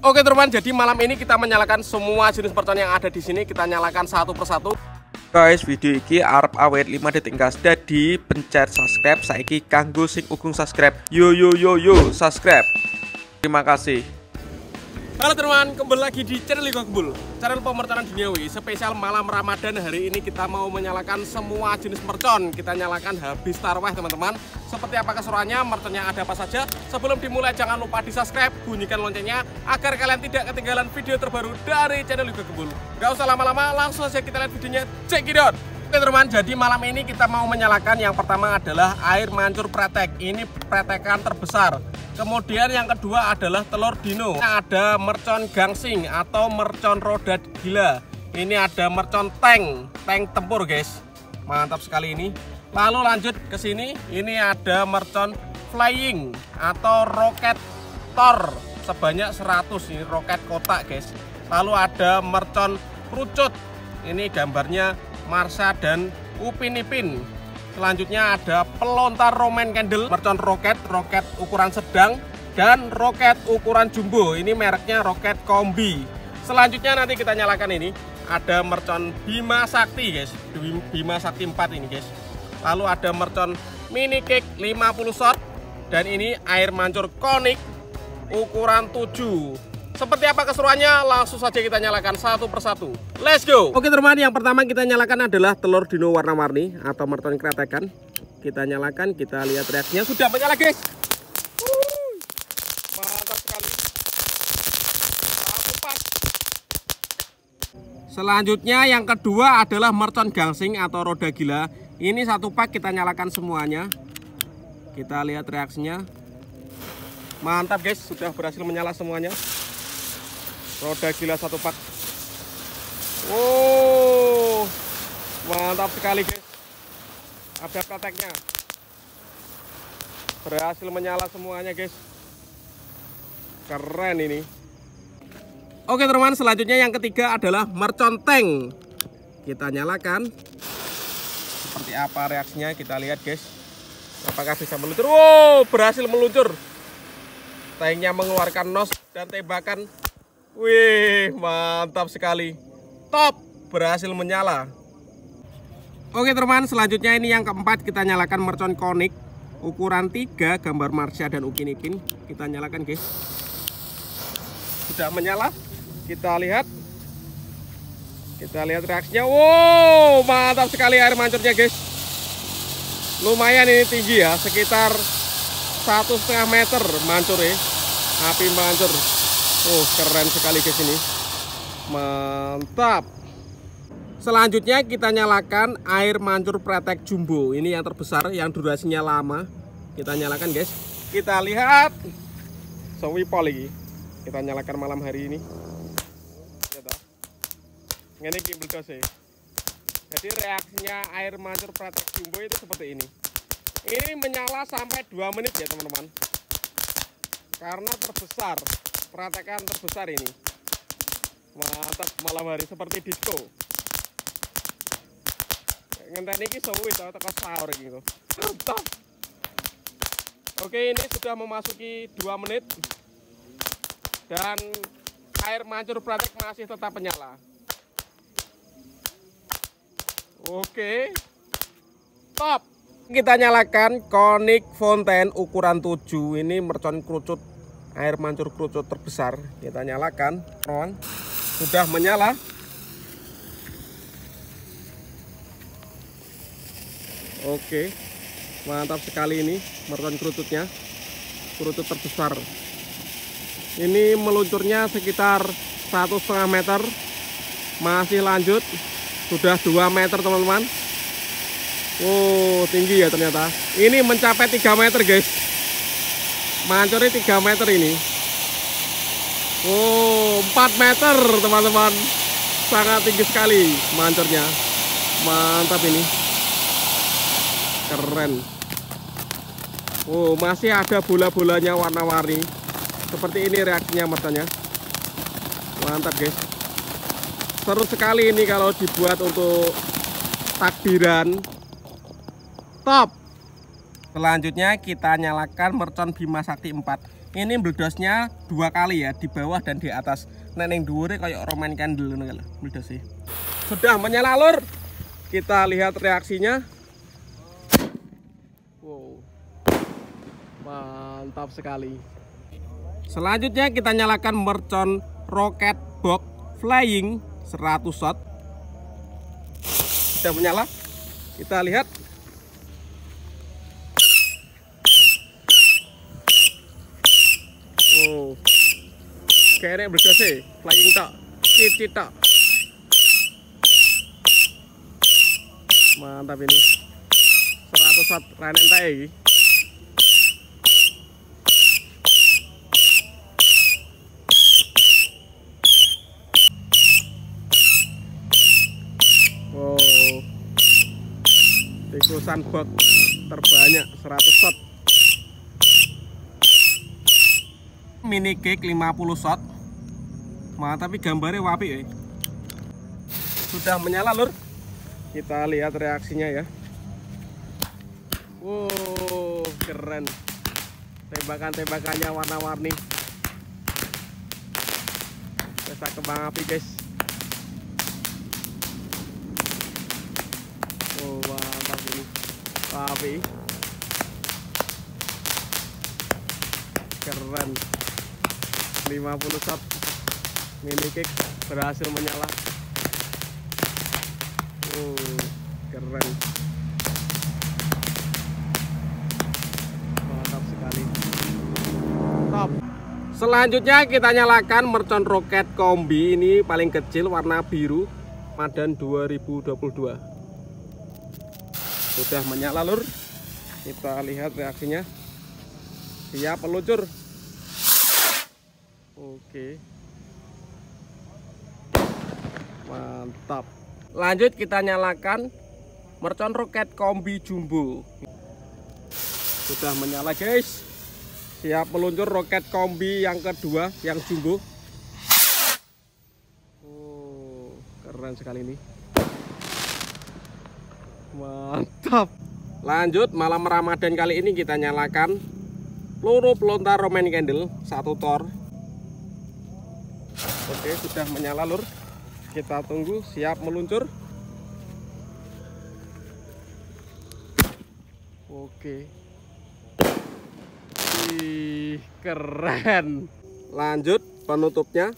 Oke teman, jadi malam ini kita menyalakan semua jenis mercon yang ada di sini. Kita nyalakan satu persatu. Guys, video iki arep awet 5 detik gas. Dadi pencet subscribe saiki kanggo sing ugung subscribe. Yo subscribe. Terima kasih. Halo teman, kembali lagi di channel Liga Kebul, channel pemerconan duniawi. Spesial malam Ramadan hari ini kita mau menyalakan semua jenis mercon. Kita nyalakan habis tarawih teman-teman. Seperti apa keseruannya, merconnya ada apa saja. Sebelum dimulai jangan lupa di subscribe, bunyikan loncengnya agar kalian tidak ketinggalan video terbaru dari channel Liga Kebul. Gak usah lama-lama, langsung saja kita lihat videonya. Check it out. Oke teman, jadi malam ini kita mau menyalakan yang pertama adalah air mancur pretek. Ini pretekan terbesar. Kemudian yang kedua adalah telur dino. Ada mercon gangsing atau mercon roda gila. Ini ada mercon tank tempur guys. Mantap sekali ini. Lalu lanjut ke sini, ini ada mercon flying atau roket tor sebanyak 100. Ini roket kotak guys. Lalu ada mercon kerucut. Ini gambarnya Marsha dan Upin Ipin. Selanjutnya ada pelontar Roman Candle, mercon roket ukuran sedang dan roket ukuran jumbo. Ini mereknya roket kombi. Selanjutnya nanti kita nyalakan ini. Ada mercon Bima Sakti guys, Bima Sakti 4 ini guys. Lalu ada mercon mini cake 50 shot. Dan ini air mancur konik ukuran 7. Seperti apa keseruannya? Langsung saja kita nyalakan satu persatu. Let's go! Oke teman, yang pertama kita nyalakan adalah telur dino warna-warni atau mercon kretekan. Kita nyalakan, kita lihat reaksinya. Sudah menyala guys. Mantap sekali. Selanjutnya yang kedua adalah mercon gangsing atau roda gila. Ini satu pak kita nyalakan semuanya. Kita lihat reaksinya. Mantap guys, sudah berhasil menyala semuanya. Roda gila satu pak. Oh, mantap sekali guys. Ada preteknya. Berhasil menyala semuanya guys. Keren ini. Oke teman, selanjutnya yang ketiga adalah mercon tank. Kita nyalakan. Seperti apa reaksinya kita lihat guys. Apakah bisa meluncur? Wow, berhasil meluncur. Tanknya mengeluarkan nos dan tembakan. Wih, mantap sekali. Top, berhasil menyala. Oke teman, selanjutnya ini yang keempat kita nyalakan mercon konik ukuran 3 gambar Marsha dan Upin Ipin. Kita nyalakan guys. Sudah menyala. Kita lihat reaksinya. Wow, mantap sekali air mancurnya guys. Lumayan ini tinggi ya, sekitar 1,5 meter mancur ya. Api mancur. Oh, keren sekali guys ini. Mantap. Selanjutnya kita nyalakan air mancur pretek jumbo. Ini yang terbesar, yang durasinya lama. Kita nyalakan guys. Kita lihat. Sewipol lagi. Kita nyalakan malam hari ini. Ini gimbal dos ya. Jadi reaksinya air mancur pretek jumbo itu seperti ini. Ini menyala sampai 2 menit ya teman-teman. Karena terbesar. Pretekan terbesar ini. Mantap malam hari seperti disco. Ngenteni iki suwi to teko sahur iki kok. Mantap. Oke, ini sudah memasuki 2 menit. Dan air mancur pretek masih tetap menyala. Oke. Top. Kita nyalakan konik fonten ukuran 7. Ini mercon kerucut. Air mancur kerucut terbesar. Kita nyalakan. Sudah menyala. Oke. Mantap sekali ini mercon kerucutnya. Kerucut terbesar. Ini meluncurnya sekitar 1,5 meter. Masih lanjut. Sudah 2 meter teman-teman. Oh, tinggi ya ternyata. Ini mencapai 3 meter guys. Mancurnya 3 meter ini. Oh, 4 meter teman-teman. Sangat tinggi sekali mancurnya. Mantap ini. Keren. Oh, masih ada bola-bolanya warna-warni. Seperti ini reaksinya merconnya. Mantap guys. Seru sekali ini kalau dibuat untuk takbiran. Top. Selanjutnya kita nyalakan mercon Bima Sakti 4. Ini meledosnya 2 kali ya, di bawah dan di atas. Neneng dhuwure kayak Roman candle ngono lho meledosnya. Sudah menyala lur. Kita lihat reaksinya. Wow. Mantap sekali. Selanjutnya kita nyalakan mercon roket box flying 100 shot. Sudah menyala. Kita lihat. Oh. Kayaknya berdasi flying tok. Cicit tok. Mantap ini. 100 shot ranen tak iki. Oh. Tikusan box terbanyak 100 shot. Mini cake 50 shot. Tapi gambarnya wapi ya. Sudah menyala lur. Kita lihat reaksinya ya. Wow, keren. Tembakan-tembakannya warna-warni. Pesta kembang api guys. Oh, mantap ini. Api. Keren. 50 shot. Mini cake berhasil menyala. Keren. Mantap sekali. Top. Selanjutnya kita nyalakan mercon roket kombi. Ini paling kecil warna biru. Ramadan 2022. Sudah menyala lur. Kita lihat reaksinya. Siap peluncur. Oke. Mantap. Lanjut kita nyalakan mercon roket kombi jumbo. Sudah menyala guys. Siap meluncur roket kombi yang kedua, yang jumbo. Oh, keren sekali ini. Mantap. Lanjut malam Ramadan kali ini kita nyalakan peluru pelontar Roman candle 1 tor. Oke, sudah menyala lur. Kita tunggu siap meluncur. Oke. Ih, keren. Lanjut penutupnya.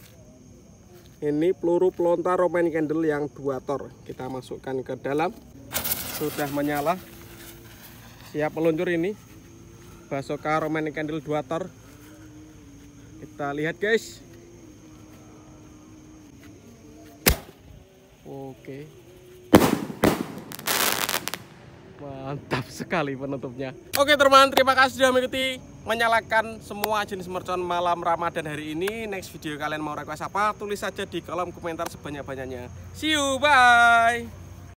Ini peluru pelontar Roman candle yang 2 tor. Kita masukkan ke dalam. Sudah menyala. Siap meluncur ini. Basoka Roman candle 2 tor. Kita lihat guys. Oke. Mantap sekali penutupnya. Oke teman, terima kasih sudah mengikuti menyalakan semua jenis mercon malam Ramadan hari ini. Next video kalian mau request apa? Tulis saja di kolom komentar sebanyak-banyaknya. See you, bye.